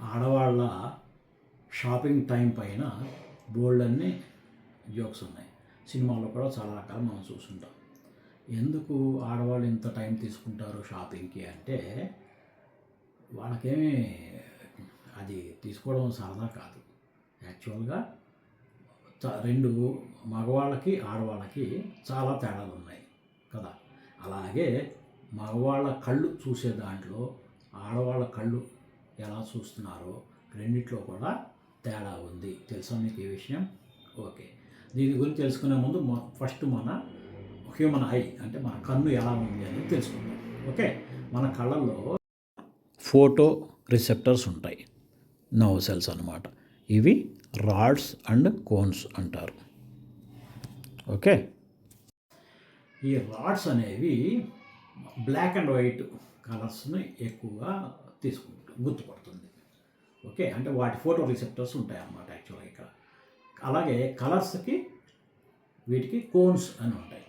ఆడవాళ్ళ shopping time పైన బోల్డ్ అన్ని జోక్స్ ఉన్నాయి. సినిమాల్లో కూడా చాలా రకాలు మనం చూస్తుంటాం. ఎందుకు ఆడవాళ్ళు ఇంత టైం తీసుకుంటారు షాపింగ్కి అంటే, వాళ్ళకేమీ అది తీసుకోవడం సరదా కాదు. యాక్చువల్గా రెండు మగవాళ్ళకి ఆడవాళ్ళకి చాలా తేడాలు ఉన్నాయి కదా. అలాగే మగవాళ్ళ కళ్ళు చూసే దాంట్లో ఆడవాళ్ళ కళ్ళు ఎలా చూస్తున్నారో రెండిట్లో కూడా తేడా ఉంది. తెలుసా మీకు ఈ విషయం? ఓకే, దీని గురించి తెలుసుకునే ముందు ఫస్ట్ మన హ్యూమన్ ఐ అంటే మన కన్ను ఎలా ఉంది అనేది తెలుసుకుందాం. ఓకే, మన కళ్ళల్లో ఫోటో రిసెప్టర్స్ ఉంటాయి, నర్వ్ సెల్స్ అన్నమాట. ఇవి రాడ్స్ అండ్ కోన్స్ అంటారు. ఓకే, ఈ రాడ్స్ అనేవి బ్లాక్ అండ్ వైట్ కలర్స్ని ఎక్కువగా గుర్తుపడుతుంది. ఓకే, అంటే వాటి ఫోటో రిసెప్టర్స్ ఉంటాయి అన్నమాట యాక్చువల్గా ఇక్కడ. అలాగే కలర్స్కి వీటికి కోన్స్ అని ఉంటాయి.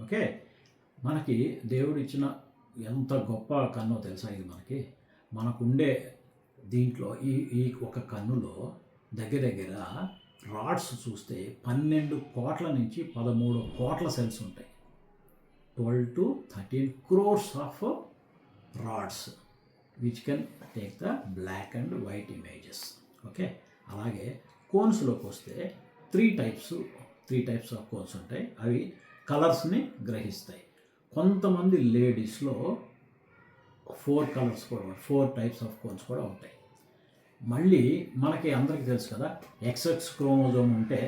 ఓకే, మనకి దేవుడు ఇచ్చిన ఎంత గొప్ప కన్ను తెలుసా ఇది మనకుండే దీంట్లో ఈ ఒక కన్నులో దగ్గర రాడ్స్ చూస్తే 12 కోట్ల నుంచి 13 కోట్ల సెల్స్ ఉంటాయి. 12 to 13 crores of rods which can take the black and white images. Okay, అలాగే కోన్స్లోకి వస్తే త్రీ టైప్స్ ఆఫ్ కోన్స్ ఉంటాయి. అవి కలర్స్ని గ్రహిస్తాయి. కొంతమంది లేడీస్లో 4 కలర్స్ కూడా 4 టైప్స్ ఆఫ్ కోన్స్ కూడా ఉంటాయి. మళ్ళీ మనకి అందరికీ తెలుసు కదా, XX క్రోమోజోమ్ ఉంటే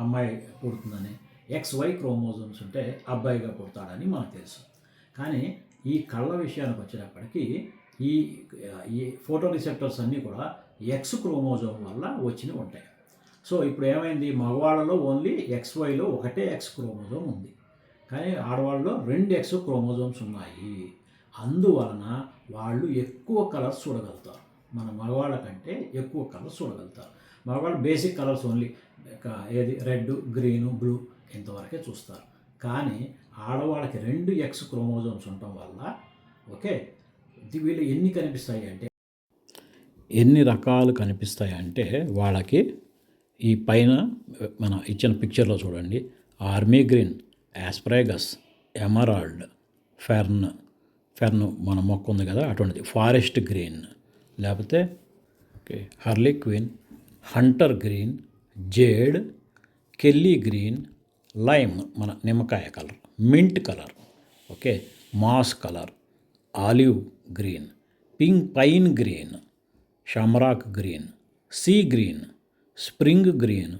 అమ్మాయి పుడుతుందని, XY క్రోమోజోమ్స్ ఉంటే అబ్బాయిగా పుడతాడని మనకు తెలుసు. కానీ ఈ కళ్ళ విషయానికి వచ్చేటప్పటికి ఈ ఫోటో రిసెప్టర్స్ అన్నీ కూడా X క్రోమోజోమ్ వల్ల వచ్చినవి ఉంటాయి. సో ఇప్పుడు ఏమైంది, మగవాళ్ళలో ఓన్లీ XYలో ఒకటే X క్రోమోజోమ్ ఉంది, కానీ ఆడవాళ్ళలో 2 X క్రోమోజోమ్స్ ఉన్నాయి. అందువలన వాళ్ళు ఎక్కువ కలర్స్ చూడగలుగుతారు. మన మగవాళ్ళ కంటే ఎక్కువ కలర్స్ చూడగలుగుతారు. మగవాళ్ళు బేసిక్ కలర్స్ ఓన్లీ ఏది రెడ్, గ్రీను, బ్లూ ఇంతవరకే చూస్తారు. కానీ ఆడవాళ్ళకి 2 X క్రోమోజోమ్స్ ఉండటం వల్ల ఓకే వీళ్ళు ఎన్ని రకాలు కనిపిస్తాయి అంటే వాళ్ళకి ఈ పైన మన ఇచ్చిన పిక్చర్లో చూడండి, army green, asparagus, emerald, fern మన మొక్క ఉంది కదా అటువంటిది, ఫారెస్ట్ గ్రీన్, లేకపోతే okay harlequin, hunter green, jade, kelly green, lime మన నిమ్మకాయ colour, mint colour, okay moss colour, olive green, pine green, shamrock green, sea green, spring green,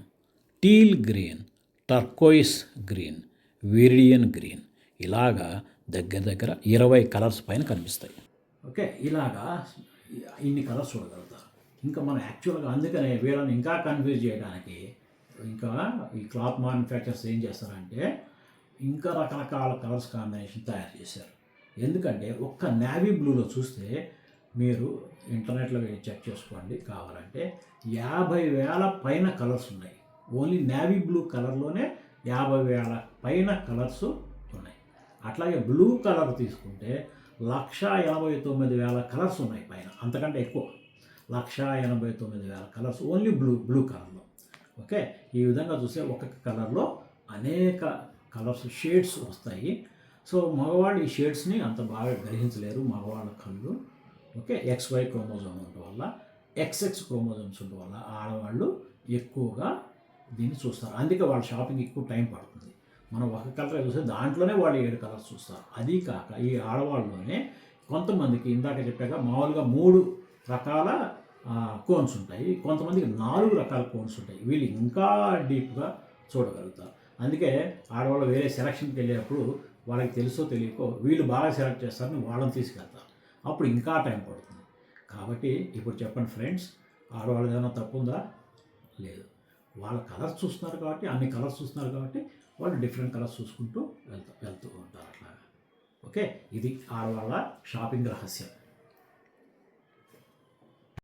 teal green, turquoise green, viridian green, ఇలాగా దగ్గర 20 colours పైన కనిపిస్తాయి. Okay, ఇలాగా ఇన్ని colours చూడగలుగుతారు. ఇంకా మనం యాక్చువల్గా అందుకనే వీళ్ళని ఇంకా కన్ఫ్యూజ్ చేయడానికి ఇంకా ఈ క్లాత్ మ్యానుఫ్యాక్చర్స్ ఏం చేస్తారంటే ఇంకా రకరకాల కలర్స్ కాంబినేషన్ తయారు చేశారు. ఎందుకంటే ఒక్క నేవీ బ్లూలో చూస్తే మీరు ఇంటర్నెట్లో వెళ్ళి చెక్ చేసుకోండి కావాలంటే 50,000 పైన కలర్స్ ఉన్నాయి. ఓన్లీ నేవీ బ్లూ కలర్లోనే 50,000 పైన కలర్స్ ఉన్నాయి. అట్లాగే బ్లూ కలర్ తీసుకుంటే 1,89,000 కలర్స్ ఉన్నాయి పైన, అంతకంటే ఎక్కువ 1,89,000 కలర్స్ ఓన్లీ బ్లూ కలర్లో. ఓకే, ఈ విధంగా చూస్తే ఒక్కొక్క కలర్లో అనేక కలర్స్ షేడ్స్ వస్తాయి. సో మగవాళ్ళు ఈ షేడ్స్ని అంత బాగా గ్రహించలేరు మగవాళ్ళ కళ్ళు. ఓకే, XY క్రోమోజోమ్ ఉండటం వల్ల, XX క్రోమోజోమ్స్ ఉండటం వల్ల ఆడవాళ్ళు ఎక్కువగా దీన్ని చూస్తారు. అందుకే వాళ్ళ షాపింగ్ ఎక్కువ టైం పడుతుంది. మనం ఒక కలర్ చూస్తే దాంట్లోనే వాళ్ళు 7 కలర్స్ చూస్తారు. అది కాక ఈ ఆడవాళ్ళలోనే కొంతమందికి ఇందాక చెప్పాక మామూలుగా 3 రకాల కోన్స్ ఉంటాయి, కొంతమందికి 4 రకాల కోన్స్ ఉంటాయి. వీళ్ళు ఇంకా డీప్గా చూడగలుగుతారు. అందుకే ఆడవాళ్ళు వేరే సెలక్షన్కి వెళ్ళేటప్పుడు వాళ్ళకి తెలుసో తెలియకో వీళ్ళు బాగా సెలెక్ట్ చేస్తారని వాళ్ళని తీసుకెళ్తారు. అప్పుడు ఇంకా టైం పడుతుంది. కాబట్టి ఇప్పుడు చెప్పండి ఫ్రెండ్స్, ఆడవాళ్ళు ఏదైనా తప్పు ఉందా? లేదు. వాళ్ళ కలర్స్ చూస్తున్నారు కాబట్టి, అన్ని కలర్స్ చూస్తున్నారు కాబట్టి వాళ్ళు డిఫరెంట్ కలర్స్ చూసుకుంటూ వెళ్తూ ఉంటారు అట్లాగా. ఓకే, ఇది ఆడవాళ్ళ షాపింగ్ రహస్యం.